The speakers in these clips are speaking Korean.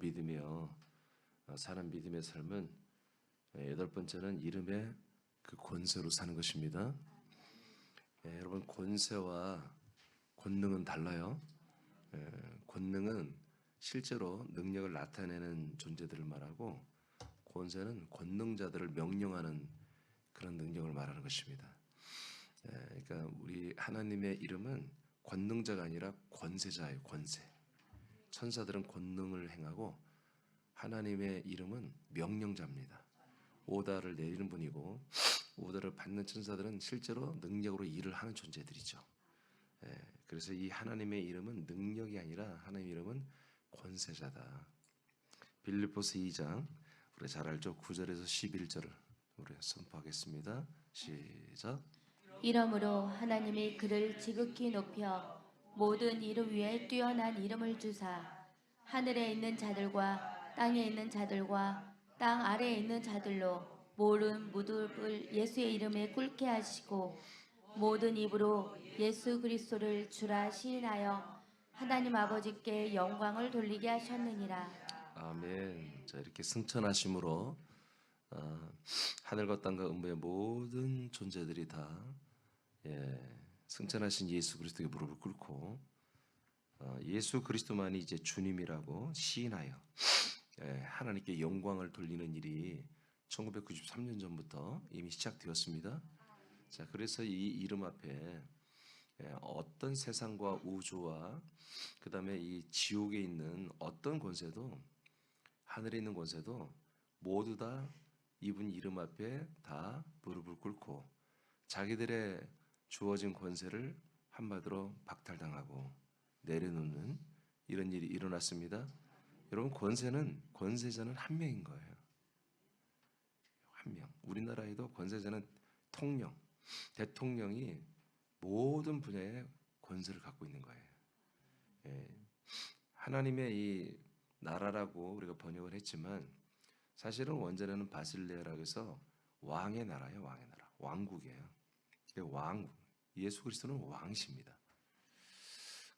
믿으며 사는 믿음의 삶은 여덟 번째는 이름의 그 권세로 사는 것입니다. 여러분, 권세와 권능은 달라요. 권능은 실제로 능력을 나타내는 존재들을 말하고, 권세는 권능자들을 명령하는 그런 능력을 말하는 것입니다. 그러니까 우리 하나님의 이름은 권능자가 아니라 권세자예요. 권세. 천사들은 권능을 행하고 하나님의 이름은 명령자입니다. 오다를 내리는 분이고, 오다를 받는 천사들은 실제로 능력으로 일을 하는 존재들이죠. 그래서 이 하나님의 이름은 능력이 아니라 하나님의 이름은 권세자다. 빌립보서 2장 우리 잘 알죠? 9절에서 11절을 우리 선포하겠습니다. 시작. 이러므로 하나님이 그를 지극히 높여 모든 이름 위에 뛰어난 이름을 주사 하늘에 있는 자들과 땅에 있는 자들과 땅 아래에 있는 자들로 모든 무릎을 예수의 이름에 꿇게 하시고 모든 입으로 예수 그리스도를 주라 시인하여 하나님 아버지께 영광을 돌리게 하셨느니라. 아멘. 자, 이렇게 승천하심으로 하늘과 땅과 음부의 모든 존재들이 다 승천하신 예수 그리스도에게 무릎을 꿇고 예수 그리스도만이 이제 주님이라고 시인하여 하나님께 영광을 돌리는 일이 1993년 전부터 이미 시작되었습니다. 자, 그래서 이 이름 앞에 어떤 세상과 우주와 그 다음에 이 지옥에 있는 어떤 권세도, 하늘에 있는 권세도 모두 다 이분 이름 앞에 다 무릎을 꿇고 자기들의 주어진 권세를 한마디로 박탈당하고 내려놓는 이런 일이 일어났습니다. 여러분, 권세자는 한 명인 거예요. 한 명. 우리나라에도 권세자는 대통령이 모든 분야의 권세를 갖고 있는 거예요. 하나님의 이 나라라고 우리가 번역을 했지만 사실은 원전에는 바실레라고 해서 왕의 나라예요. 왕의 나라. 왕국이에요. 왕국. 예수 그리스도는 왕이십니다.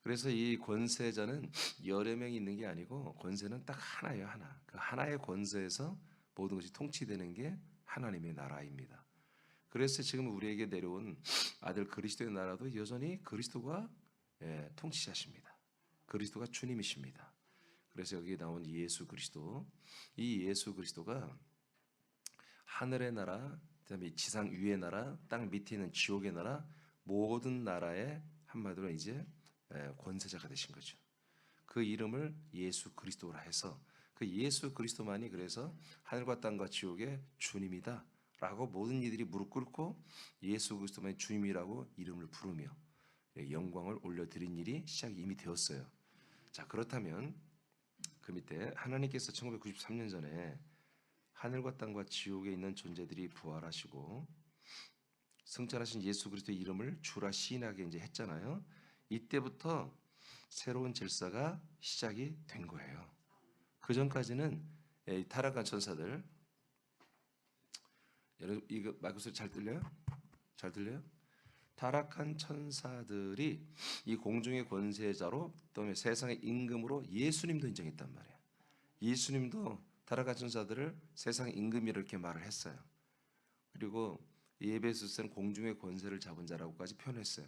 그래서 이 권세자는 여러 명이 있는 게 아니고 권세는 딱 하나예요. 하나. 그 하나의 권세에서 모든 것이 통치되는 게 하나님의 나라입니다. 그래서 지금 우리에게 내려온 아들 그리스도의 나라도 여전히 그리스도가 통치자십니다. 그리스도가 주님이십니다. 그래서 여기 나온 예수 그리스도, 이 예수 그리스도가 하늘의 나라, 그다음에 지상 위의 나라, 땅 밑에 있는 지옥의 나라, 모든 나라의 한마디로 이제 권세자가 되신 거죠. 그 이름을 예수 그리스도라 해서 그 예수 그리스도만이 그래서 하늘과 땅과 지옥의 주님이다 라고 모든 이들이 무릎 꿇고 예수 그리스도만이 주님이라고 이름을 부르며 영광을 올려드린 일이 시작이 이미 되었어요. 자, 그렇다면 그 밑에 하나님께서 1993년 전에 하늘과 땅과 지옥에 있는 존재들이 부활하시고 승천하신 예수 그리스도의 이름을 주라 시인하게 이제 했잖아요. 이때부터 새로운 질서가 시작이 된 거예요. 그 전까지는 타락한 천사들, 여러분 이거 마이크 소리 잘 들려요? 잘 들려요? 타락한 천사들이 이 공중의 권세자로 또 세상의 임금으로 예수님도 인정했단 말이에요. 예수님도 타락한 천사들을 세상의 임금이라 이렇게 말을 했어요. 그리고 에베소서는 공중의 권세를 잡은 자라고까지 표현했어요.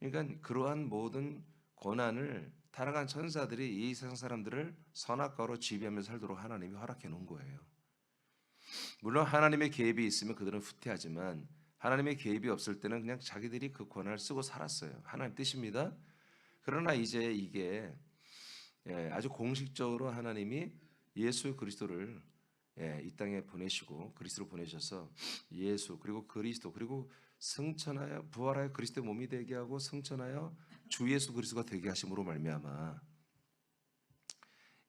그러니까 그러한 모든 권한을 타락한 천사들이 이 세상 사람들을 선악과로 지배하며 살도록 하나님이 허락해 놓은 거예요. 물론 하나님의 개입이 있으면 그들은 후퇴하지만 하나님의 개입이 없을 때는 그냥 자기들이 그 권한을 쓰고 살았어요. 하나님 뜻입니다. 그러나 이제 이게 아주 공식적으로 하나님이 예수 그리스도를 이 땅에 보내시고 그리스도를 보내셔서 예수 그리고 그리스도 그리고 승천하여 부활하여 그리스도의 몸이 되게 하고 승천하여 주 예수 그리스도가 되게 하심으로 말미암아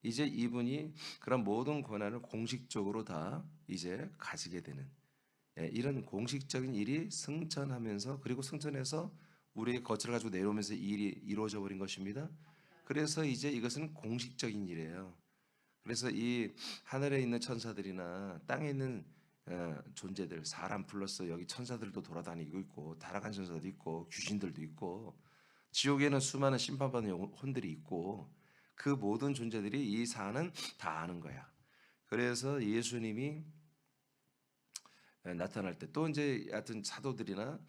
이제 이분이 그런 모든 권한을 공식적으로 다 이제 가지게 되는 이런 공식적인 일이 승천하면서 그리고 승천해서 우리의 거처를 가지고 내려오면서 이 일이 이루어져 버린 것입니다. 그래서 이제 이것은 공식적인 일이에요. 그래서 이 하늘에 있는 천사들이나 땅에 있는 존재들, 사람 플러스 여기 천사들도 돌아다니고 있고 타락한 천사도 있고 귀신들도 있고 지옥에는 수많은 심판받는 영혼들이 있고 그 모든 존재들이 이 사안은 다 아는 거야. 그래서 예수님이 나타날 때 또 이제 하여튼 사도들이나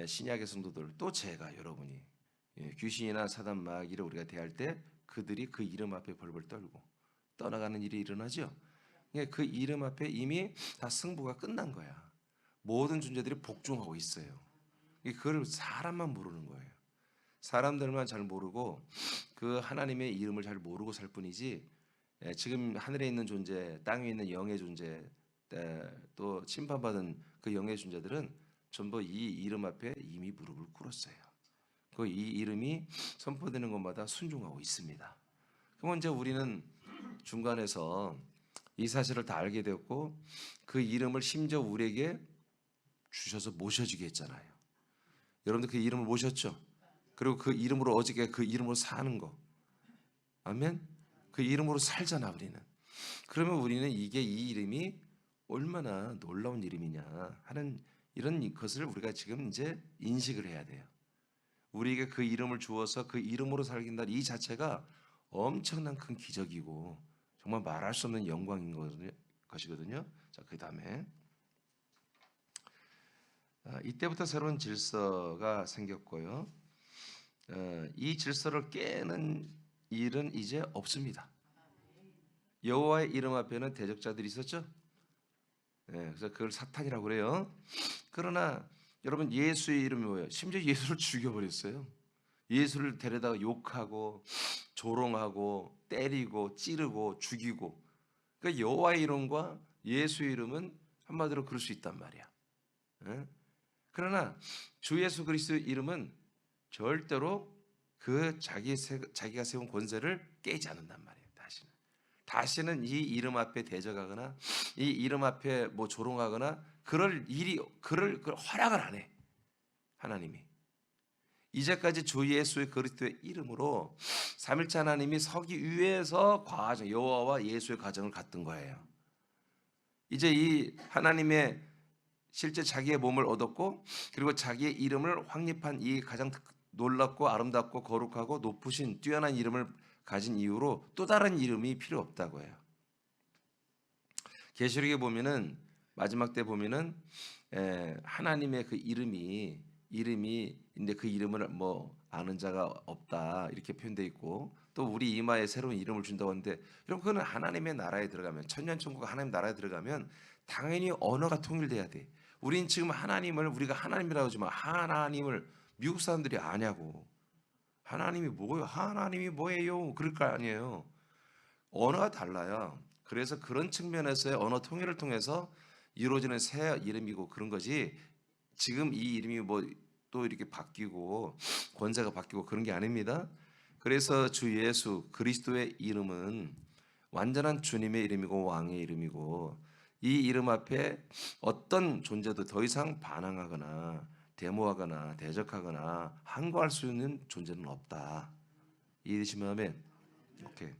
신약의 성도들 또 제가 여러분이 귀신이나 사단 마귀를 우리가 대할 때 그들이 그 이름 앞에 벌벌 떨고 떠나가는 일이 일어나죠. 그 이름 앞에 이미 다 승부가 끝난 거야. 모든 존재들이 복종하고 있어요. 그걸 사람만 모르는 거예요. 사람들만 잘 모르고 그 하나님의 이름을 잘 모르고 살 뿐이지 지금 하늘에 있는 존재, 땅에 있는 영의 존재, 또 심판받은 그 영의 존재들은 전부 이 이름 앞에 이미 무릎을 꿇었어요. 그 이 이름이 선포되는 것마다 순종하고 있습니다. 그럼 이제 우리는 중간에서 이 사실을 다 알게 되었고 그 이름을 심지어 우리에게 주셔서 모셔주게 했잖아요. 여러분들 그 이름을 모셨죠? 그리고 그 이름으로 어저께 그 이름으로 사는 거. 아멘? 그 이름으로 살잖아 우리는. 그러면 우리는 이게 이 이름이 얼마나 놀라운 이름이냐 하는 이런 것을 우리가 지금 이제 인식을 해야 돼요. 우리에게 그 이름을 주어서 그 이름으로 살긴다 이 자체가 엄청난 큰 기적이고 정말 말할 수 없는 영광인 것이거든요. 자, 그 다음에 이때부터 새로운 질서가 생겼고요. 이 질서를 깨는 일은 이제 없습니다. 여호와의 이름 앞에는 대적자들이 있었죠. 그래서 그걸 사탄이라고 그래요. 그러나 여러분 예수의 이름이 뭐예요? 심지어 예수를 죽여버렸어요. 예수를 데려다가 욕하고 조롱하고 때리고 찌르고 죽이고. 그러니까 여호와의 이름과 예수의 이름은 한마디로 그럴 수 있단 말이야. 그러나 주 예수 그리스도의 이름은 절대로 그 자기가 세운 권세를 깨지 않는단 말이에요. 다시는 이 이름 앞에 대적하거나 이 이름 앞에 뭐 조롱하거나 그럴 허락을 안 해. 하나님이 이제까지 주 예수의 그리스도의 이름으로 삼일째 하나님이 서기 위해서 과정 여호와와 예수의 과정을 갔던 거예요. 이제 이 하나님의 실제 자기의 몸을 얻었고 그리고 자기의 이름을 확립한 이 가장 놀랍고 아름답고 거룩하고 높으신 뛰어난 이름을 가진 이후로 또 다른 이름이 필요 없다고 해요. 계시록에 보면은 마지막 때 보면은 하나님의 그 이름인데 그 이름을 뭐 아는 자가 없다 이렇게 표현되어 있고 또 우리 이마에 새로운 이름을 준다고 하는데 여러분 그거는 하나님의 나라에 들어가면 천년천국 하나님 나라에 들어가면 당연히 언어가 통일돼야 돼. 우린 지금 하나님을 우리가 하나님이라고 하지만 하나님을 미국 사람들이 아냐고. 하나님이 뭐예요? 하나님이 뭐예요? 그럴 거 아니에요. 언어가 달라요. 그래서 그런 측면에서의 언어 통일을 통해서 이루어지는 새 이름이고 그런 거지. 지금 이 이름이 뭐 또 이렇게 바뀌고 권세가 바뀌고 그런 게 아닙니다. 그래서 주 예수 그리스도의 이름은 완전한 주님의 이름이고 왕의 이름이고 이 이름 앞에 어떤 존재도 더 이상 반항하거나 데모하거나 대적하거나 항거할 수 있는 존재는 없다. 이해되시면 아멘. 오케이.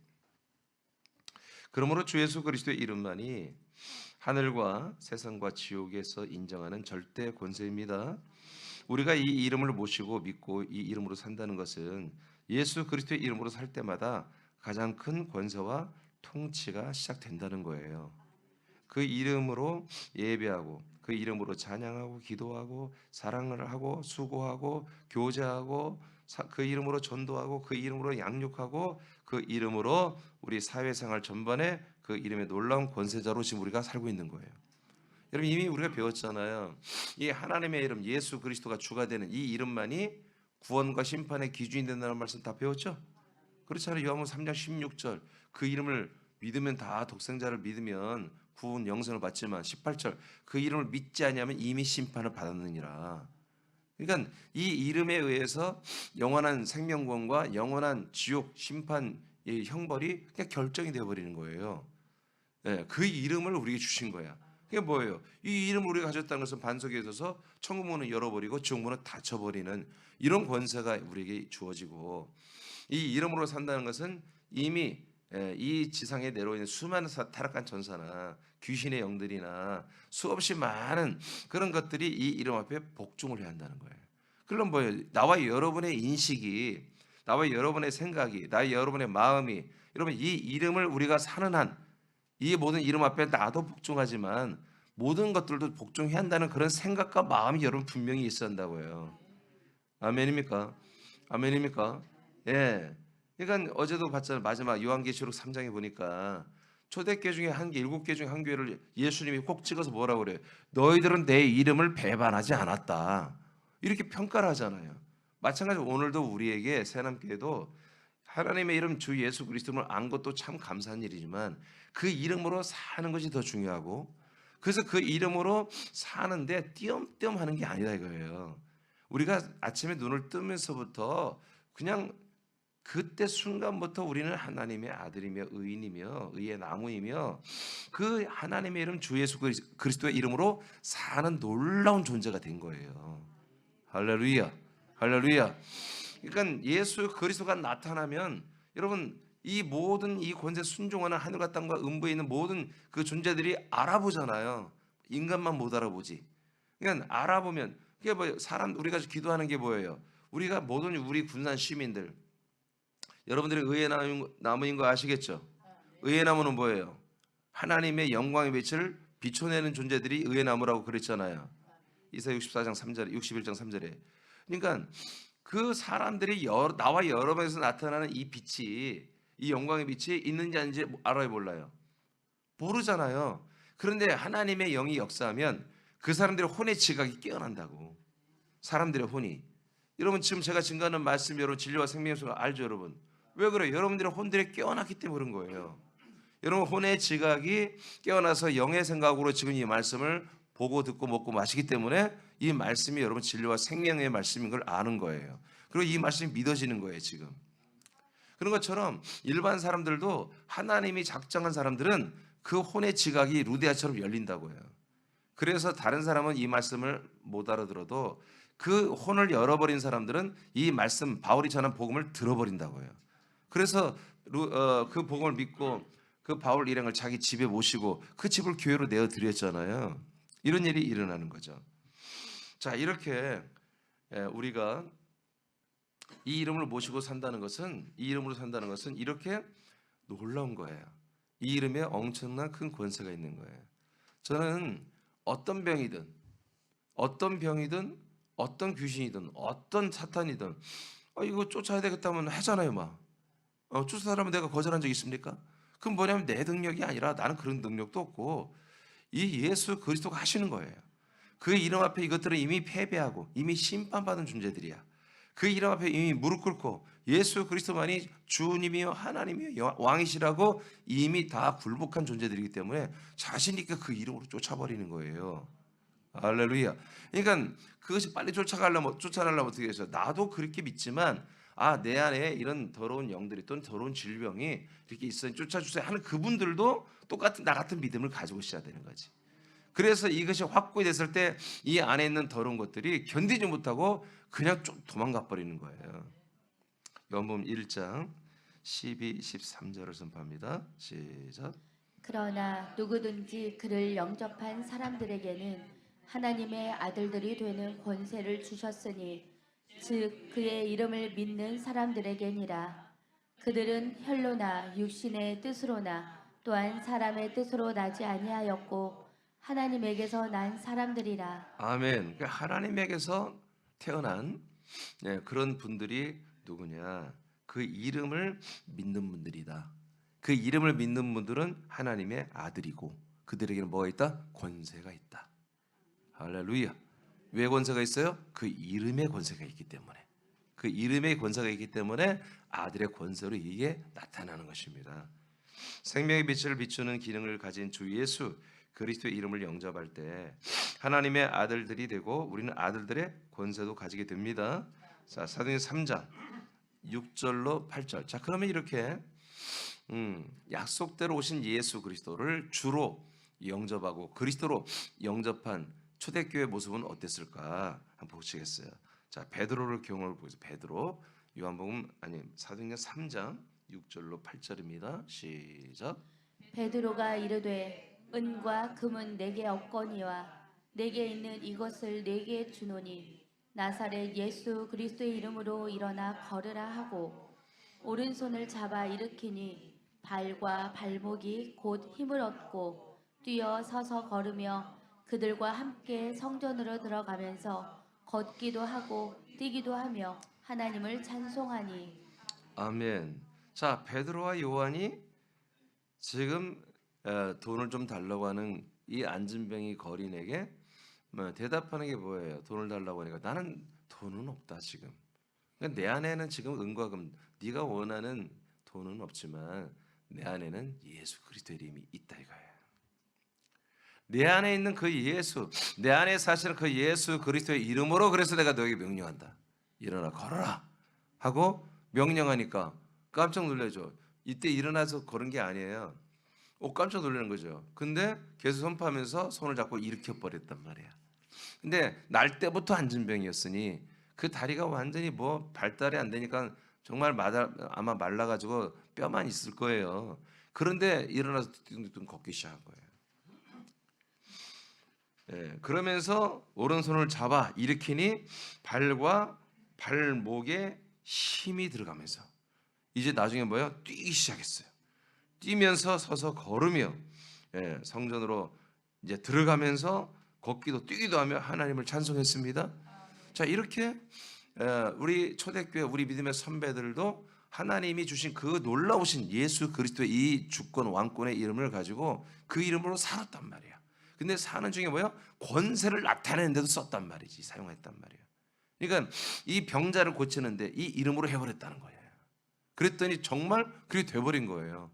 그러므로 주 예수 그리스도의 이름만이 하늘과 세상과 지옥에서 인정하는 절대 권세입니다. 우리가 이 이름을 모시고 믿고 이 이름으로 산다는 것은 예수 그리스도의 이름으로 살 때마다 가장 큰 권세와 통치가 시작된다는 거예요. 그 이름으로 예배하고 그 이름으로 찬양하고 기도하고 사랑을 하고 수고하고 교제하고 그 이름으로 전도하고 그 이름으로 양육하고 그 이름으로 우리 사회생활 전반에 그 이름의 놀라운 권세자로 지금 우리가 살고 있는 거예요. 여러분 이미 우리가 배웠잖아요. 이 하나님의 이름 예수 그리스도가 주가 되는 이 이름만이 구원과 심판의 기준이 된다는 말씀 다 배웠죠? 그렇잖아요. 요한복음 3장 16절 그 이름을 믿으면 다 독생자를 믿으면 구원 영생을 받지만 18절 그 이름을 믿지 않으면 이미 심판을 받았느니라. 그러니까 이 이름에 의해서 영원한 생명권과 영원한 지옥 심판의 형벌이 그냥 결정이 되어버리는 거예요. 그 이름을 우리에게 주신 거야. 그게 뭐예요? 이 이름을 우리가 가졌다는 것은 반석에 있어서 천국 문은 열어버리고 지옥 문은 닫혀버리는 이런 권세가 우리에게 주어지고 이 이름으로 산다는 것은 이미 이 지상에 내려오는 수많은 타락한 전사나 귀신의 영들이나 수없이 많은 그런 것들이 이 이름 앞에 복종을 해야 한다는 거예요. 그럼 뭐예요? 나와 여러분의 인식이 나와 여러분의 생각이, 나와 여러분의 마음이, 여러분 이 이름을 우리가 사는 한 이 모든 이름 앞에 나도 복종하지만 모든 것들도 복종해야 한다는 그런 생각과 마음이 여러분 분명히 있어야 한다고요. 아멘입니까? 아멘입니까? 예. 그러니까 어제도 봤잖아요. 마지막 요한계시록 3장에 보니까 초대교회 중에 한 개, 7개 중에 한 교회를 예수님이 꼭 찍어서 뭐라고 그래요? 너희들은 내 이름을 배반하지 않았다. 이렇게 평가를 하잖아요. 마찬가지로 오늘도 우리에게 새남교회도 하나님의 이름 주 예수 그리스도를 안 것도 참 감사한 일이지만 그 이름으로 사는 것이 더 중요하고, 그래서 그 이름으로 사는데 띄엄띄엄 하는 게 아니다 이거예요. 우리가 아침에 눈을 뜨면서부터 그냥 그때 순간부터 우리는 하나님의 아들이며 의인이며 의의 나무이며 그 하나님의 이름 주 예수 그리스도의 이름으로 사는 놀라운 존재가 된 거예요. 할렐루야. 할렐루야. 그러니까 예수 그리스도가 나타나면 여러분 이 모든 이 권세 순종하는 하늘과 땅과 음부에 있는 모든 그 존재들이 알아보잖아요. 인간만 못 알아보지. 그러니까 알아보면 그게 뭐 사람 우리가 기도하는 게 뭐예요? 우리가 모든 우리 군산 시민들 여러분들이 의의 나무인 거 아시겠죠? 의의 나무는 뭐예요? 하나님의 영광의 빛을 비춰내는 존재들이 의의 나무라고 그랬잖아요. 이사 64장 3절에 61장 3절에. 그러니까 그 사람들이 나와 여러 명에서 나타나는 이 빛이 이 영광의 빛이 있는지 아닌지 알아요 몰라요? 모르잖아요. 그런데 하나님의 영이 역사하면 그 사람들의 혼의 지각이 깨어난다고. 사람들의 혼이. 여러분 지금 제가 증거하는 말씀 여러분 진리와 생명의 수 알죠 여러분? 왜 그래요? 여러분들의 혼들이 깨어났기 때문에 그런 거예요. 여러분 혼의 지각이 깨어나서 영의 생각으로 지금 이 말씀을 보고 듣고 먹고 마시기 때문에 이 말씀이 여러분 진리와 생명의 말씀인 걸 아는 거예요. 그리고 이 말씀이 믿어지는 거예요 지금. 그런 것처럼 일반 사람들도 하나님이 작정한 사람들은 그 혼의 지각이 루디아처럼 열린다고 해요. 그래서 다른 사람은 이 말씀을 못 알아들어도 그 혼을 열어버린 사람들은 이 말씀 바울이 전한 복음을 들어버린다고 해요. 그래서 그 복음을 믿고 그 바울 일행을 자기 집에 모시고 그 집을 교회로 내어드렸잖아요. 이런 일이 일어나는 거죠. 자 이렇게 우리가 이 이름을 모시고 산다는 것은 이 이름으로 산다는 것은 이렇게 놀라운 거예요. 이 이름에 엄청난 큰 권세가 있는 거예요. 저는 어떤 병이든 어떤 귀신이든 어떤 사탄이든 이거 쫓아야 되겠다면 하잖아요 막. 쫓아라면 내가 거절한 적 있습니까? 그건 뭐냐면 내 능력이 아니라 나는 그런 능력도 없고 이 예수 그리스도가 하시는 거예요. 그 이름 앞에 이것들은 이미 패배하고 이미 심판받은 존재들이야. 그 이름 앞에 이미 무릎 꿇고 예수 그리스도만이 주님이요 하나님이요 왕이시라고 이미 다 굴복한 존재들이기 때문에 자신 있게 그 이름으로 쫓아버리는 거예요. 할렐루야. 그러니까 그것이 빨리 쫓아가려면 어떻게 해서 나도 그렇게 믿지만 내 안에 이런 더러운 영들이 또는 더러운 질병이 이렇게 있으니 쫓아주세요 하는 그분들도 똑같은 나 같은 믿음을 가지고 있어야 되는 거지. 그래서 이것이 확고히 됐을 때 이 안에 있는 더러운 것들이 견디지 못하고 그냥 좀 도망가 버리는 거예요. 요한복음 1장 12, 13절을 선포합니다. 시작. 그러나 누구든지 그를 영접한 사람들에게는 하나님의 아들들이 되는 권세를 주셨으니 즉 그의 이름을 믿는 사람들에게니라. 그들은 혈로나 육신의 뜻으로나 또한 사람의 뜻으로 나지 아니하였고 하나님에게서 난 사람들이라. 아멘. 그러니까 하나님에게서 태어난 그런 분들이 누구냐? 그 이름을 믿는 분들이다. 그 이름을 믿는 분들은 하나님의 아들이고 그들에게는 뭐가 있다? 권세가 있다. 할렐루야. 왜 권세가 있어요? 그 이름의 권세가 있기 때문에. 그 이름의 권세가 있기 때문에 아들의 권세로 이게 나타나는 것입니다. 생명의 빛을 비추는 기능을 가진 주 예수 그리스도의 이름을 영접할 때 하나님의 아들들이 되고 우리는 아들들의 권세도 가지게 됩니다. 자, 사도행전 3장 6절로 8절. 자, 그러면 이렇게 약속대로 오신 예수 그리스도를 주로 영접하고 그리스도로 영접한 초대교회 모습은 어땠을까 한번 보시겠어요. 자, 베드로를 경험을 보겠습니다. 베드로 요한복음 사도행전 3장 6절로 8절입니다. 시작. 베드로가 이르되 은과 금은 내게 없거니와 내게 있는 이것을 내게 주노니 나사렛 예수 그리스도의 이름으로 일어나 걸으라 하고 오른손을 잡아 일으키니 발과 발목이 곧 힘을 얻고 뛰어 서서 걸으며 그들과 함께 성전으로 들어가면서 걷기도 하고 뛰기도 하며 하나님을 찬송하니. 아멘. 자, 베드로와 요한이 지금 돈을 좀 달라고 하는 이 안진뱅이 거린에게 대답하는 게 뭐예요? 돈을 달라고 하니까 나는 돈은 없다 지금. 그러니까 내 안에는 지금 은과 금, 네가 원하는 돈은 없지만 내 안에는 예수 그리스도의 이름이 있다 이거예요. 내 안에 있는 그 예수, 내 안에 사시는 그 예수 그리스도의 이름으로 그래서 내가 너에게 명령한다. 일어나 걸어라 하고 명령하니까 깜짝 놀라죠. 이때 일어나서 걸은 게 아니에요. 깜짝 놀라는 거죠. 근데 계속 선포하면서 손을 잡고 일으켜 버렸단 말이야. 근데 날 때부터 안진병이었으니 그 다리가 완전히 뭐 발달이 안 되니까 정말 아마 말라가지고 뼈만 있을 거예요. 그런데 일어나서 뚱뚱 걷기 시작한 거예요. 그러면서 오른손을 잡아 일으키니 발과 발목에 힘이 들어가면서 이제 나중에 뭐예요? 뛰기 시작했어요. 뛰면서 서서 걸으며 성전으로 이제 들어가면서 걷기도 뛰기도 하며 하나님을 찬송했습니다. 자, 이렇게 우리 초대교회 우리 믿음의 선배들도 하나님이 주신 그 놀라우신 예수 그리스도의 이 주권 왕권의 이름을 가지고 그 이름으로 살았단 말이야. 근데 사는 중에 뭐야? 권세를 나타내는데도 썼단 말이지. 사용했단 말이야. 그러니까 이 병자를 고치는데 이 이름으로 해버렸다는 거예요. 그랬더니 정말 그게 돼버린 거예요.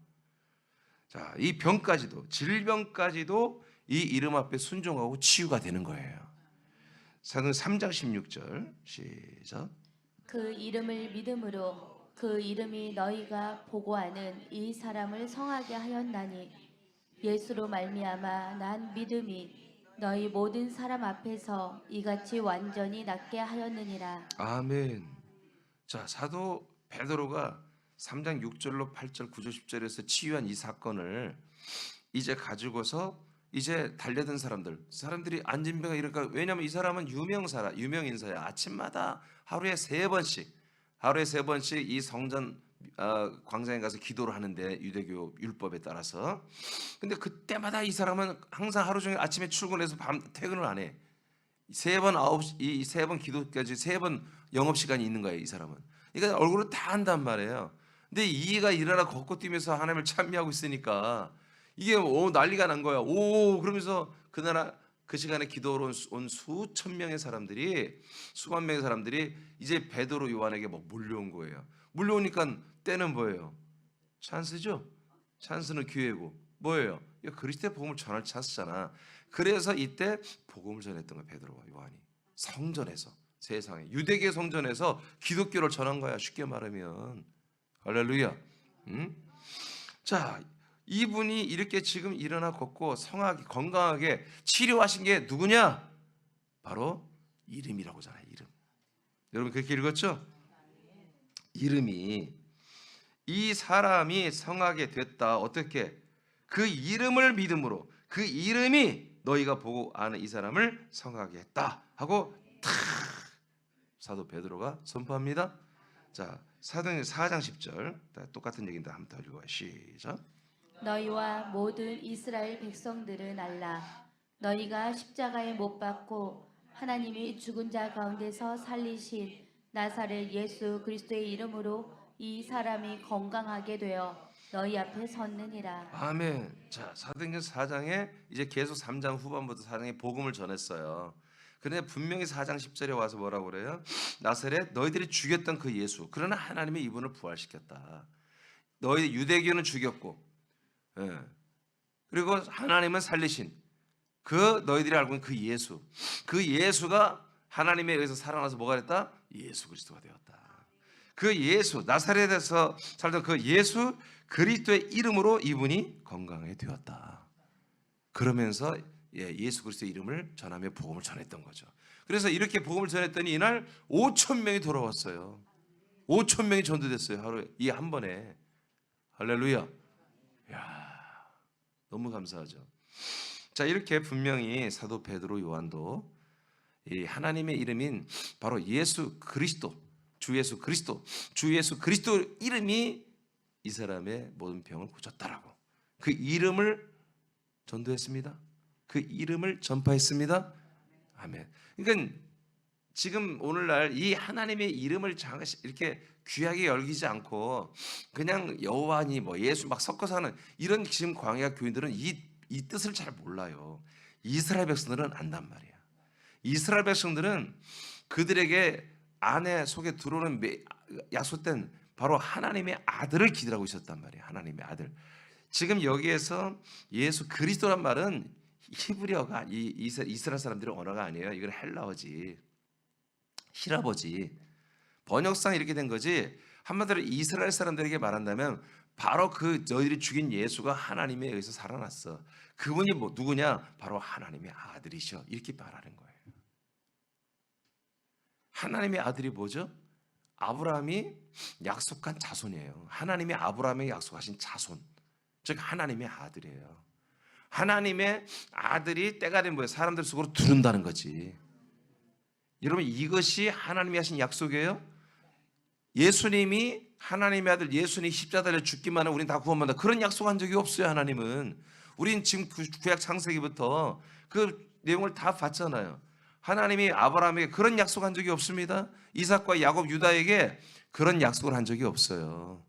자, 이 병까지도 질병까지도 이 이름 앞에 순종하고 치유가 되는 거예요. 사도행전 3장 16절 시작. 그 이름을 믿음으로 그 이름이 너희가 보고하는 이 사람을 성하게 하였나니 예수로 말미암아 난 믿음이 너희 모든 사람 앞에서 이같이 완전히 낫게 하였느니라. 아멘. 자, 사도 베드로가 3장 6절로 8절 9절 10절에서 치유한 이 사건을 이제 가지고서 이제 달려든 사람들이 안진병이 이럴까? 왜냐하면 이 사람은 유명 인사야. 아침마다 하루에 세 번씩 이 성전 광장에 가서 기도를 하는데 유대교 율법에 따라서. 근데 그때마다 이 사람은 항상 하루 종일 아침에 출근해서 밤 퇴근을 안 해. 이 세 번 기도까지 3번 영업 시간이 있는 거예요, 이 사람은. 그러니까 얼굴을 다 한단 말이에요. 근데 이가 일어나 걷고 뛰면서 하나님을 찬미하고 있으니까 이게 난리가 난 거야. 그러면서 그 시간에 기도로 온 수천 명의 사람들이 수만 명의 사람들이 이제 베드로 요한에게 막 몰려온 거예요. 몰려오니까 때는 뭐예요? 찬스죠. 찬스는 기회고 뭐예요? 그리스도의 복음을 전할 찬스잖아. 그래서 이때 복음을 전했던 거야, 베드로와 요한이. 성전에서, 세상에 유대계 성전에서 기독교를 전한 거야, 쉽게 말하면. 할렐루야. 자, 이분이 이렇게 지금 일어나 걷고 성하게 건강하게 치료하신 게 누구냐? 바로 이름이라고 하잖아요. 이름. 여러분 그렇게 읽었죠? 이름이, 이 사람이 성하게 됐다. 어떻게? 그 이름을 믿음으로, 그 이름이 너희가 보고 아는 이 사람을 성하게 했다 하고 탁 사도 베드로가 선포합니다. 자, 사도행전 4장 10절 똑같은 얘기인데 한번 더 읽어봐요. 시작. 너희와 모든 이스라엘 백성들은 알라. 너희가 십자가에 못 박고 하나님이 죽은 자 가운데서 살리신 나사렛 예수 그리스도의 이름으로 이 사람이 건강하게 되어 너희 앞에 섰느니라. 아멘. 자, 사도행전 4장에 이제 계속 3장 후반부터 4장에 복음을 전했어요. 그런데 분명히 4장 10절에 와서 뭐라고 그래요? 나사렛 너희들이 죽였던 그 예수, 그러나 하나님이 이분을 부활시켰다. 너희 유대교는 죽였고, 그리고 하나님은 살리신 그 너희들이 알고 있는 그 예수, 그 예수가 하나님에 의해서 살아나서 뭐가 됐다? 예수 그리스도가 되었다. 그 예수, 나사렛에서 살던 그 예수 그리스도의 이름으로 이분이 건강하게 되었다. 그러면서 예수 그리스도의 이름을 전하며 복음을 전했던 거죠. 그래서 이렇게 복음을 전했더니 이날 5천 명이 돌아왔어요. 5천 명이 전도됐어요. 하루에 이 한 번에. 할렐루야. 야, 너무 감사하죠. 자, 이렇게 분명히 사도 베드로 요한도 이 하나님의 이름인 바로 예수 그리스도, 주 예수 그리스도, 주 예수 그리스도 이름이 이 사람의 모든 병을 고쳤다라고. 그 이름을 전도했습니다. 그 이름을 전파했습니다. 아멘. 그러니까 지금 오늘날 이 하나님의 이름을 이렇게 귀하게 여기지 않고 그냥 여호와니 뭐 예수 막 섞어서 하는 이런 지금 광야 교인들은 이 뜻을 잘 몰라요. 이스라엘 백성들은 안단 말이야. 이스라엘 백성들은 그들에게 안에 속에 들어오는 약속된 바로 하나님의 아들을 기다리고 있었단 말이에요. 하나님의 아들. 지금 여기에서 예수 그리스도란 말은 히브리어가 이스라엘 사람들의 언어가 아니에요. 이건 헬라어지, 히라버지. 번역상 이렇게 된 거지. 한마디로 이스라엘 사람들에게 말한다면 바로 그 너희들이 죽인 예수가 하나님에 의해서 살아났어. 그분이 뭐 누구냐? 바로 하나님의 아들이셔. 이렇게 말하는 거예요. 하나님의 아들이 뭐죠? 아브라함이 약속한 자손이에요. 하나님이 아브라함에게 약속하신 자손, 즉 하나님의 아들이에요. 하나님의 아들이 때가 되면 뭐예요? 사람들 속으로 들어온다는 거지. 여러분 이것이 하나님이 하신 약속이에요. 예수님이 하나님의 아들 예수님이 십자가에 죽기만 하면 우리는 다 구원받는다. 그런 약속한 적이 없어요. 하나님은. 우린 지금 구약 창세기부터 그 내용을 다 봤잖아요. 하나님이 아브라함에게 그런 약속한 적이 없습니다. 이삭과 야곱, 유다에게 그런 약속을 한 적이 없어요.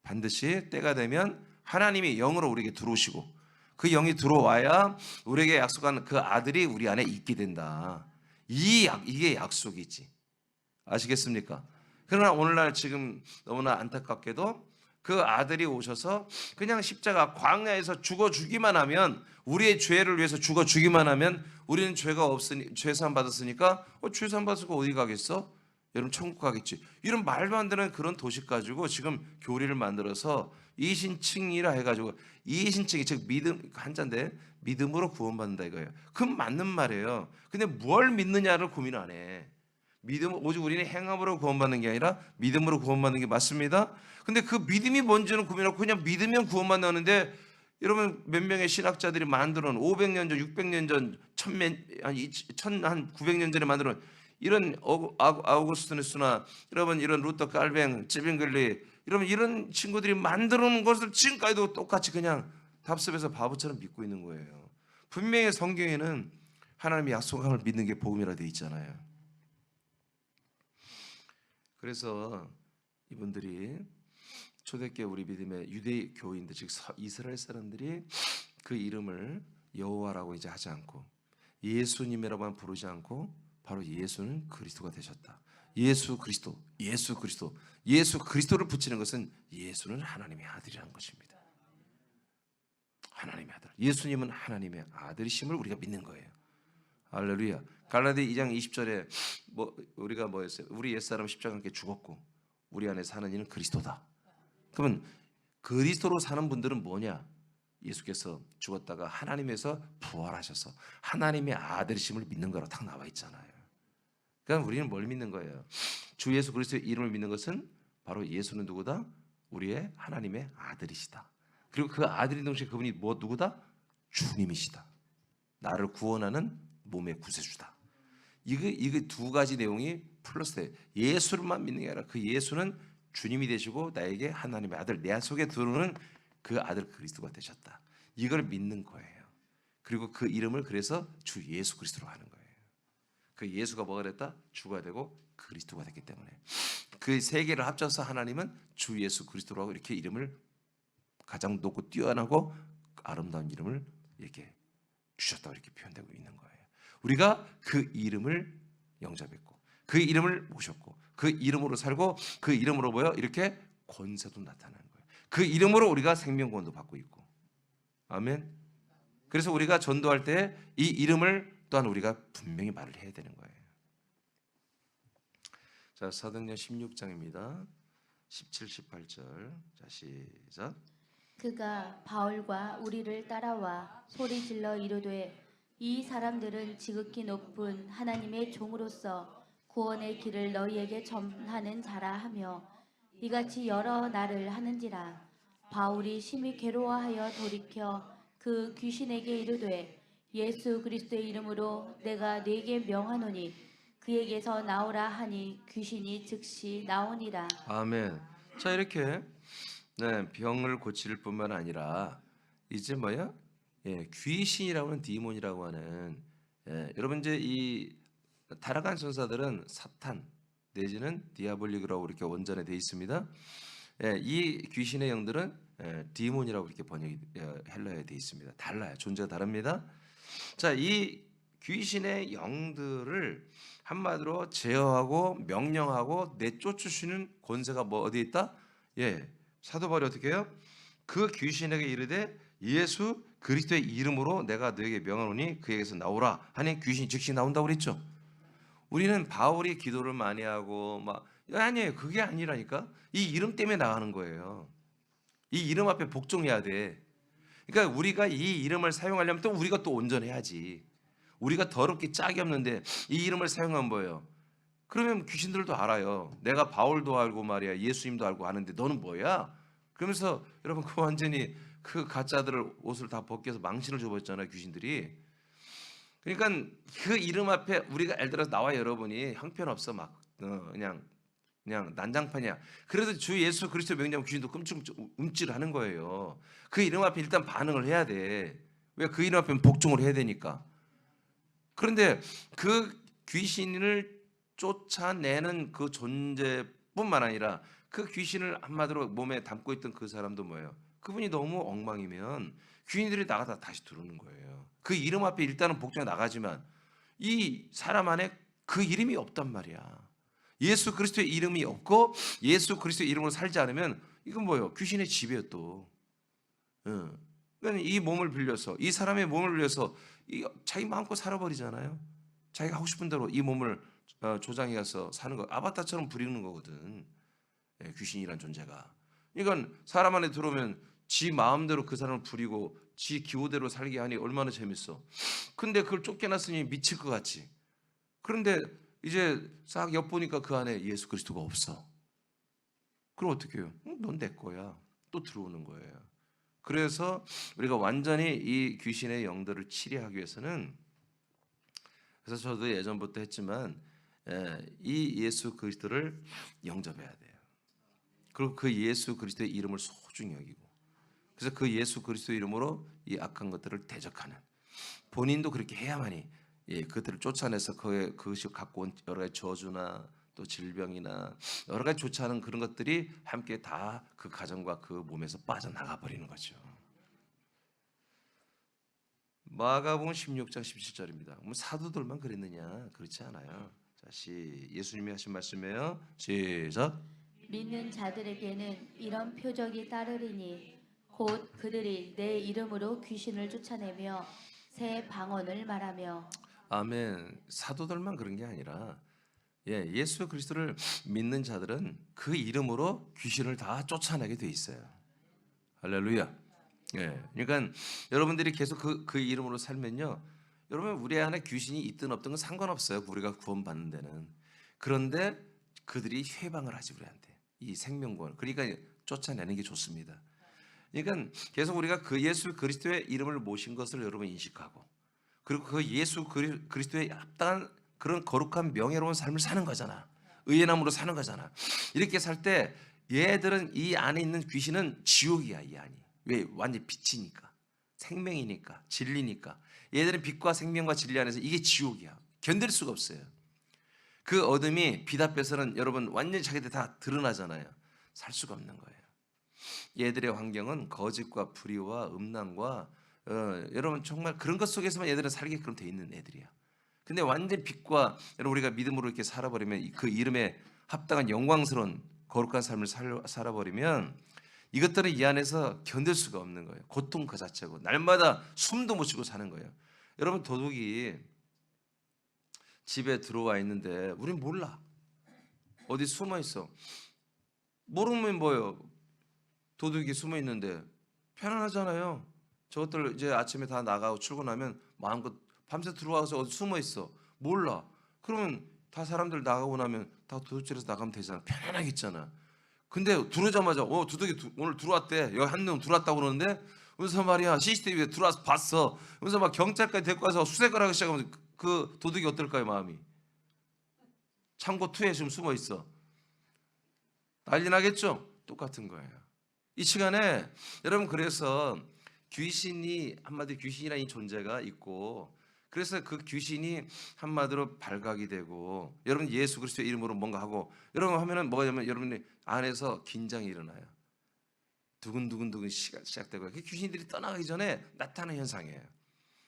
반드시 때가 되면 하나님이 영으로 우리에게 들어오시고 그 영이 들어와야 우리에게 약속한 그 아들이 우리 안에 있게 된다. 이게 약속이지. 아시겠습니까? 그러나 오늘날 지금 너무나 안타깝게도 그 아들이 오셔서 그냥 십자가 광야에서 죽어 주기만 하면, 우리의 죄를 위해서 죽어 주기만 하면 우리는 죄가 없으니 죄 사함 받았으니까 죄 사함 받았으니까 어디 가겠어? 여러분 천국 가겠지. 이런 말도 안 되는 그런 도식 가지고 지금 교리를 만들어서 이신칭이라 해가지고, 이신칭이 즉 믿음 한자인데 믿음으로 구원받는다 이거예요. 그건 맞는 말이에요. 근데 뭘 믿느냐를 고민 안 해. 믿음, 오직 우리는 행함으로 구원받는 게 아니라 믿음으로 구원받는 게 맞습니다. 근데 그 믿음이 뭔지는 고민하고 그냥 믿으면 구원받는데, 여러분 몇 명의 신학자들이 만들어 놓은 500년 전, 600년 전, 900년 전에 만들어 놓은 이런 아우구스티누스나 여러분 이런 루터 칼뱅, 찌빙글리 여러분 이런 친구들이 만들어 놓은 것을 지금까지도 똑같이 그냥 답습해서 바보처럼 믿고 있는 거예요. 분명히 성경에는 하나님의 약속함을 믿는 게 복음이라 되어 있잖아요. 그래서 이분들이 초대교회 우리 믿음의 유대 교인들, 즉 이스라엘 사람들이 그 이름을 여호와라고 이제 하지 않고 예수님이라고만 부르지 않고 바로 예수는 그리스도가 되셨다. 예수 그리스도, 예수 그리스도, 예수 그리스도를 붙이는 것은 예수는 하나님의 아들이라는 것입니다. 하나님의 아들, 예수님은 하나님의 아들이심을 우리가 믿는 거예요. 할렐루야. 갈라디 2장 20절에 우리가 뭐였어요? 우리 옛사람 십자가에 함께 죽었고 우리 안에 사는 이는 그리스도다. 그러면 그리스도로 사는 분들은 뭐냐? 예수께서 죽었다가 하나님에서 부활하셔서 하나님의 아들이심을 믿는 거라고 딱 나와 있잖아요. 그러니까 우리는 뭘 믿는 거예요? 주 예수 그리스도의 이름을 믿는 것은 바로 예수는 누구다? 우리의 하나님의 아들이시다. 그리고 그 아들인 동시에 그분이 누구다? 주님이시다. 나를 구원하는 몸의 구세주다. 이게 두 가지 내용이 플러스돼요. 예수를만 믿는 게 아니라 그 예수는 주님이 되시고 나에게 하나님의 아들, 내 속에 들어오는 그 아들 그리스도가 되셨다. 이걸 믿는 거예요. 그리고 그 이름을 그래서 주 예수 그리스도로 하는 거예요. 그 예수가 뭐가 됐다? 주가 되고 그리스도가 됐기 때문에 그 세 개를 합쳐서 하나님은 주 예수 그리스도로 하고 이렇게 이름을 가장 높고 뛰어나고 아름다운 이름을 이렇게 주셨다고 이렇게 표현되고 있는 거예요. 우리가 그 이름을 영접했고 그 이름을 모셨고 그 이름으로 살고 그 이름으로 이렇게 권세도 나타나는 거예요. 그 이름으로 우리가 생명권도 받고 있고. 아멘. 그래서 우리가 전도할 때 이 이름을 또한 우리가 분명히 말을 해야 되는 거예요. 자, 사도행전 16장입니다. 17, 18절. 자, 시작. 그가 바울과 우리를 따라와 소리질러 이르되 이 사람들은 지극히 높은 하나님의 종으로서 구원의 길을 너희에게 전하는 자라 하며 이같이 여러 날을 하는지라. 바울이 심히 괴로워하여 돌이켜 그 귀신에게 이르되 예수 그리스도의 이름으로 내가 네게 명하노니 그에게서 나오라 하니 귀신이 즉시 나오니라. 아멘. 자, 이렇게 병을 고칠 뿐만 아니라 이제 뭐야? 귀신이라고 하는 디몬이라고 하는 여러분 이제 이 타락한 천사들은 사탄 내지는 디아볼릭이라고 이렇게 원전에 돼 있습니다. 이 귀신의 영들은 디몬이라고 이렇게 번역이 헬라어에 돼 있습니다. 달라요. 존재가 다릅니다. 자, 이 귀신의 영들을 한마디로 제어하고 명령하고 내쫓으시는 권세가 뭐 어디에 있다? 사도 바울이 어떻게 해요? 그 귀신에게 이르되 예수 그리스도의 이름으로 내가 너에게 명하노니 그에게서 나오라 하니 귀신이 즉시 나온다고 그랬죠. 우리는 바울이 기도를 많이 하고 아니에요. 그게 아니라니까. 이 이름 때문에 나가는 거예요. 이 이름 앞에 복종해야 돼. 그러니까 우리가 이 이름을 사용하려면 또 우리가 또 온전해야지. 우리가 더럽게 짝이 없는데 이 이름을 사용하면 뭐예요? 그러면 귀신들도 알아요. 내가 바울도 알고 말이야, 예수님도 알고 아는데 너는 뭐야? 그러면서 여러분 그 완전히 그 가짜들을 옷을 다 벗겨서 망신을 줘버렸잖아요, 귀신들이. 그러니까 그 이름 앞에 우리가 예를 들어서 나와 여러분이 형편없어 그냥 난장판이야. 그래도 주 예수 그리스도 명령 귀신도 움찔하는 거예요. 그 이름 앞에 일단 반응을 해야 돼. 왜? 그 이름 앞에 복종을 해야 되니까. 그런데 그 귀신을 쫓아내는 그 존재뿐만 아니라 그 귀신을 한마디로 몸에 담고 있던 그 사람도 뭐예요? 그분이 너무 엉망이면 귀신들이 나가다 다시 들어오는 거예요. 그 이름 앞에 일단은 복종해 나가지만 이 사람 안에 그 이름이 없단 말이야. 예수 그리스도의 이름이 없고 예수 그리스도의 이름으로 살지 않으면 이건 뭐예요? 귀신의 지배요 또. 그러니까 이 몸을 빌려서 이 사람의 몸을 빌려서 자기 마음껏 살아버리잖아요. 자기가 하고 싶은 대로 이 몸을 조장해서 사는 거, 아바타처럼 부리는 거거든. 귀신이란 존재가. 이건 사람 안에 들어오면 지 마음대로 그 사람을 부리고 지 기호대로 살게 하니 얼마나 재밌어. 근데 그걸 쫓겨났으니 미칠 것 같지. 그런데 이제 싹 엿보니까 그 안에 예수 그리스도가 없어. 그럼 어떻게 해요? 넌 내 거야. 또 들어오는 거예요. 그래서 우리가 완전히 이 귀신의 영들을 치료하기 위해서는, 그래서 저도 예전부터 했지만 이 예수 그리스도를 영접해야 돼요. 그리고 그 예수 그리스도의 이름을 소중히 여기고, 그래서 그 예수 그리스도의 이름으로 이 악한 것들을 대적하는, 본인도 그렇게 해야만이 그들을 쫓아내서 그것이 갖고 온 여러 가지 저주나 또 질병이나 여러 가지 좋지 않은 그런 것들이 함께 다 그 가정과 그 몸에서 빠져나가 버리는 거죠. 마가복음 16장 17절입니다. 뭐 사도들만 그랬느냐? 그렇지 않아요. 자, 예수님이 하신 말씀이에요. 시작. 믿는 자들에게는 이런 표적이 따르리니 곧 그들이 내 이름으로 귀신을 쫓아내며 새 방언을 말하며. 아멘. 사도들만 그런 게 아니라 예수 그리스도를 믿는 자들은 그 이름으로 귀신을 다 쫓아내게 돼 있어요. 할렐루야. 그러니까 여러분들이 계속 그 이름으로 살면요, 여러분 우리 안에 귀신이 있든 없든 건 상관없어요. 우리가 구원받는 데는. 그런데 그들이 회방을 하지 우리한테 이 생명권. 그러니까 쫓아내는 게 좋습니다. 그러니까 계속 우리가 그 예수 그리스도의 이름을 모신 것을 여러분 인식하고, 그리고 그 예수 그리스도의 합당한 그런 거룩한 명예로운 삶을 사는 거잖아. 의인함으로 사는 거잖아. 이렇게 살 때 얘들은 이 안에 있는 귀신은 지옥이야. 이 안이. 왜? 완전 빛이니까, 생명이니까, 진리니까. 얘들은 빛과 생명과 진리 안에서 이게 지옥이야. 견딜 수가 없어요. 그 어둠이 빛 앞에서는 여러분 완전히 자기들 다 드러나잖아요. 살 수가 없는 거예요. 얘들의 환경은 거짓과 불의와 음란과 여러분 정말 그런 것 속에서만 얘들은 살게끔 돼 있는 애들이야. 근데 완전 빛과 여러분 우리가 믿음으로 이렇게 살아버리면, 그 이름에 합당한 영광스러운 거룩한 삶을 살아버리면 이것들은 이 안에서 견딜 수가 없는 거예요. 고통 그 자체고 날마다 숨도 못 쉬고 사는 거예요. 여러분 도둑이 집에 들어와 있는데 우린 몰라. 어디 숨어 있어. 모르면 뭐예요? 도둑이 숨어 있는데 편안하잖아요. 저것들 이제 아침에 다 나가고 출근하면 마음껏 밤새 들어와서 어디 숨어 있어. 몰라. 그러면 다 사람들 나가고 나면 다 도둑질해서 나가면 되잖아. 편안하게 있잖아. 근데 들어오자마자 도둑이 오늘 들어왔대. 여기 한 명 들어왔다고 그러는데 그래서 말이야 CCTV에 들어와서 봤어. 그래서 막 경찰까지 데리고 와서 수색을 하기 시작하면 그 도둑이 어떨까요 마음이? 창고 2에 지금 숨어 있어. 난리 나겠죠? 똑같은 거예요. 이 시간에 여러분 그래서 귀신이 한마디로 귀신이라는 이 존재가 있고 그래서 그 귀신이 한마디로 발각이 되고 여러분 예수 그리스도의 이름으로 뭔가 하고 여러분 하면은 뭐냐면 여러분의 안에서 긴장이 일어나요. 두근두근두근 시작되고 그 귀신들이 떠나가기 전에 나타나는 현상이에요.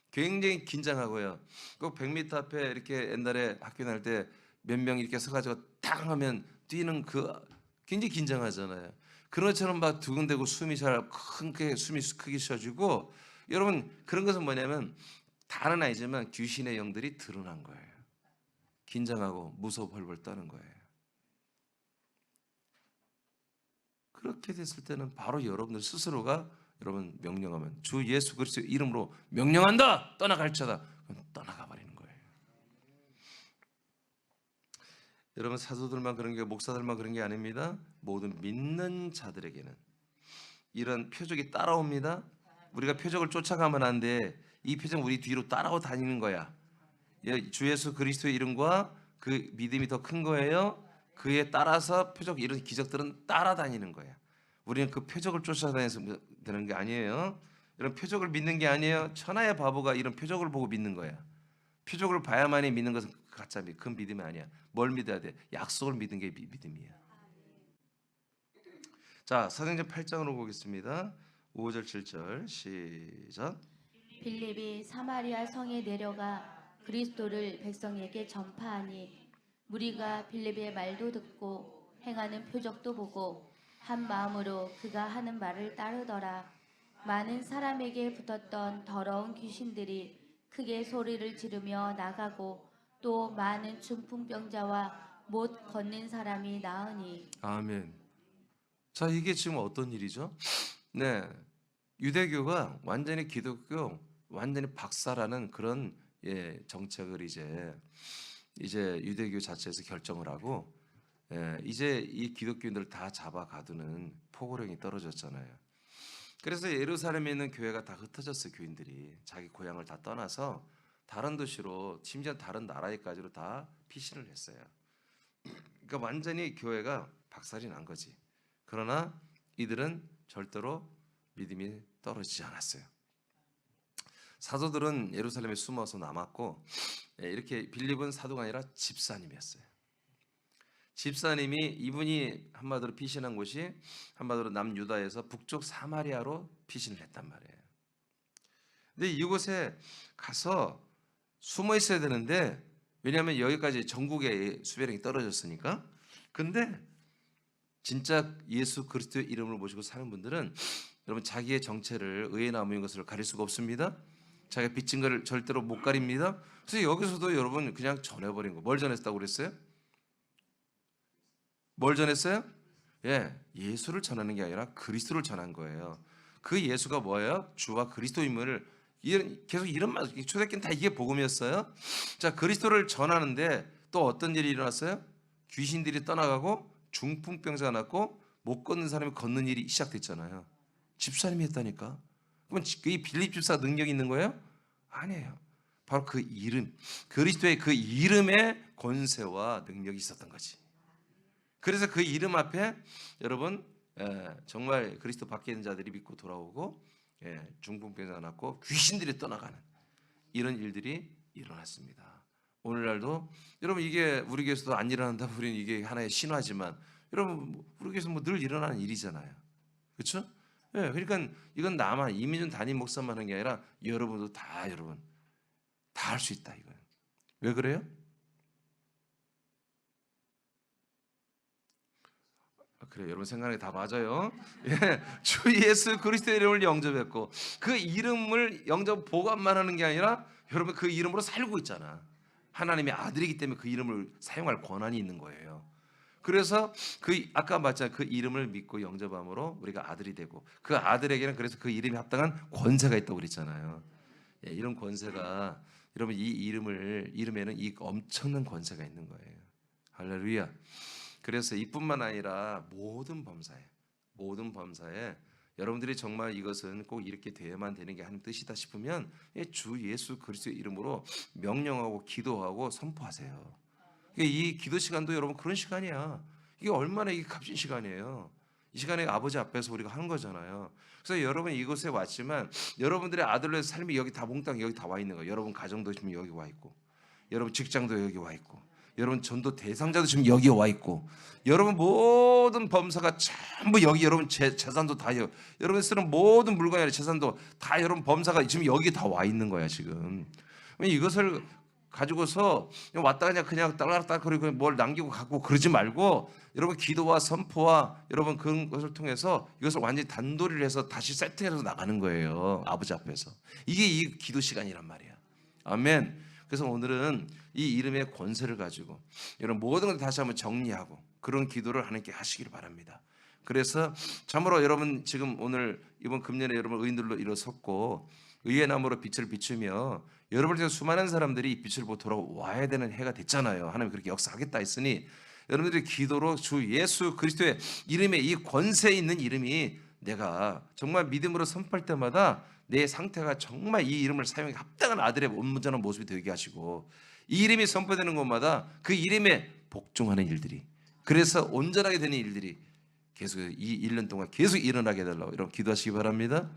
굉장히 긴장하고요. 꼭 100m 앞에 이렇게 옛날에 학교 다닐 때 몇 명 이렇게 서가지고 탕 하면 뛰는 그 굉장히 긴장하잖아요. 그런 것처럼 막 두근대고 숨이 잘 크게 숨이 크게 쉬어지고 여러분 그런 것은 뭐냐면 다는 아니지만 귀신의 영들이 드러난 거예요. 긴장하고 무서워 벌벌 떠는 거예요. 그렇게 됐을 때는 바로 여러분들 스스로가 여러분 명령하면 주 예수 그리스도의 이름으로 명령한다 떠나갈지어다 그럼 떠나가 버리는 거예요. 여러분 사도들만 그런 게 목사들만 그런 게 아닙니다. 모든 믿는 자들에게는 이런 표적이 따라옵니다. 우리가 표적을 쫓아가면 안 돼. 이 표적 우리 뒤로 따라오 다니는 거야. 주 예수 그리스도의 이름과 그 믿음이 더 큰 거예요. 그에 따라서 표적 이런 기적들은 따라다니는 거야. 우리는 그 표적을 쫓아다녀서 되는 게 아니에요. 이런 표적을 믿는 게 아니에요. 천하의 바보가 이런 표적을 보고 믿는 거야. 표적을 봐야만이 믿는 것은 가짜 믿음, 그 믿음이 아니야. 뭘 믿어야 돼? 약속을 믿는 게 믿음이야. 자, 사도행전 8장으로 보겠습니다. 5절 7절 시작. 빌립이 사마리아 성에 내려가 그리스도를 백성에게 전파하니 무리가 빌립의 말도 듣고 행하는 표적도 보고 한 마음으로 그가 하는 말을 따르더라. 많은 사람에게 붙었던 더러운 귀신들이 크게 소리를 지르며 나가고 또 많은 중풍병자와 못 걷는 사람이 나으니. 아멘. 자, 이게 지금 어떤 일이죠? 네, 유대교가 완전히 기독교 완전히 박살하는 그런 정책을 이제 유대교 자체에서 결정을 하고 이제 이 기독교인들을 다 잡아 가두는 포고령이 떨어졌잖아요. 그래서 예루살렘에 있는 교회가 다 흩어졌어요. 교인들이 자기 고향을 다 떠나서 다른 도시로 심지어 다른 나라에까지로 다 피신을 했어요. 그러니까 완전히 교회가 박살이 난 거지. 그러나 이들은 절대로 믿음이 떨어지지 않았어요. 사도들은 예루살렘에 숨어서 남았고 이렇게 빌립은 사도가 아니라 집사님이었어요. 집사님이 이분이 한마디로 피신한 곳이 한마디로 남유다에서 북쪽 사마리아로 피신을 했단 말이에요. 근데 이곳에 가서 숨어 있어야 되는데 왜냐하면 여기까지 전국에 수배령이 떨어졌으니까. 근데 진짜 예수 그리스도의 이름을 모시고 사는 분들은 여러분 자기의 정체를 의에 나무인 것을 가릴 수가 없습니다. 자기가 빚진 것을 절대로 못 가립니다. 그래서 여기서도 여러분 그냥 전해버린 거. 뭘 전했다고 그랬어요? 뭘 전했어요? 예수를 전하는 게 아니라 그리스도를 전한 거예요. 그 예수가 뭐예요? 주와 그리스도임을 계속 이런 말, 초대교회는 다 이게 복음이었어요. 자, 그리스도를 전하는데 또 어떤 일이 일어났어요? 귀신들이 떠나가고 중풍병자가 났고 못 걷는 사람이 걷는 일이 시작됐잖아요. 집사님이 했다니까. 그러면 이 빌립 집사 능력이 있는 거예요? 아니에요. 바로 그 이름, 그리스도의 그 이름의 권세와 능력이 있었던 거지. 그래서 그 이름 앞에 여러분 정말 그리스도 밖에 있는 자들이 믿고 돌아오고 중풍병자가 났고 귀신들이 떠나가는 이런 일들이 일어났습니다. 오늘날도 여러분 이게 우리 교회에서도 안 일어난다. 우리는 이게 하나의 신화지만 여러분 우리 교회에서 뭐 늘 일어나는 일이잖아요. 그렇죠? 그러니까 이건 나만 이민준 담임 목사만 하는 게 아니라 여러분도 다 여러분 다 할 수 있다 이거예요. 왜 그래요? 그래 여러분 생각이 다 맞아요. 주 예수 그리스도의 이름을 영접했고 그 이름을 영접 보관만 하는 게 아니라 여러분 그 이름으로 살고 있잖아. 하나님의 아들이기 때문에 그 이름을 사용할 권한이 있는 거예요. 그래서 그 아까 말했잖아요. 그 이름을 믿고 영접함으로 우리가 아들이 되고 그 아들에게는 그래서 그 이름에 합당한 권세가 있다고 그랬잖아요. 이런 권세가 여러분 이 이름에는 이 엄청난 권세가 있는 거예요. 할렐루야. 그래서 이뿐만 아니라 모든 범사에 여러분들이 정말 이것은 꼭 이렇게 돼야만 되는 게 하나님 뜻이다 싶으면 주 예수 그리스도의 이름으로 명령하고 기도하고 선포하세요. 이 기도 시간도 여러분 그런 시간이야. 이게 얼마나 이게 값진 시간이에요. 이 시간에 아버지 앞에서 우리가 하는 거잖아요. 그래서 여러분 이곳에 왔지만 여러분들의 아들의 삶이 여기 다 몽땅 여기 다 와 있는 거예요. 여러분 가정도 지금 여기 와 있고, 여러분 직장도 여기 와 있고, 여러분 전도 대상자도 지금 여기 와 있고, 여러분 모든 범사가 전부 여기, 여러분 재산도 다 여러분 쓰는 모든 물건이나 재산도 다 여러분 범사가 지금 여기 다 와 있는 거야 지금. 이것을 가지고서 왔다 그냥 딸락딸락거리고 뭘 남기고 갖고 그러지 말고 여러분 기도와 선포와 여러분 그런 것을 통해서 이것을 완전히 단도리를 해서 다시 세팅해서 나가는 거예요. 아버지 앞에서. 이게 이 기도 시간이란 말이야. 아멘. 그래서 오늘은 이 이름의 권세를 가지고 여러분 모든 걸 다시 한번 정리하고 그런 기도를 하나님께 하시기를 바랍니다. 그래서 참으로 여러분 지금 오늘 이번 금년에 여러분 의인들로 일어섰고 의의 나무로 빛을 비추며 여러분을 통해서 수많은 사람들이 이 빛을 보고 돌아와야 되는 해가 됐잖아요. 하나님 그렇게 역사하겠다 했으니 여러분들이 기도로 주 예수 그리스도의 이름에 이 권세 있는 이름이 내가 정말 믿음으로 선포할 때마다 내 상태가 정말 이 이름을 사용해 합당한 아들의 온전한 모습이 되게 하시고 이 이름이 선포되는 곳마다 그 이름에 복종하는 일들이 그래서 온전하게 되는 일들이 계속 이 1년 동안 계속 일어나게 해달라고 여러분 기도하시기 바랍니다.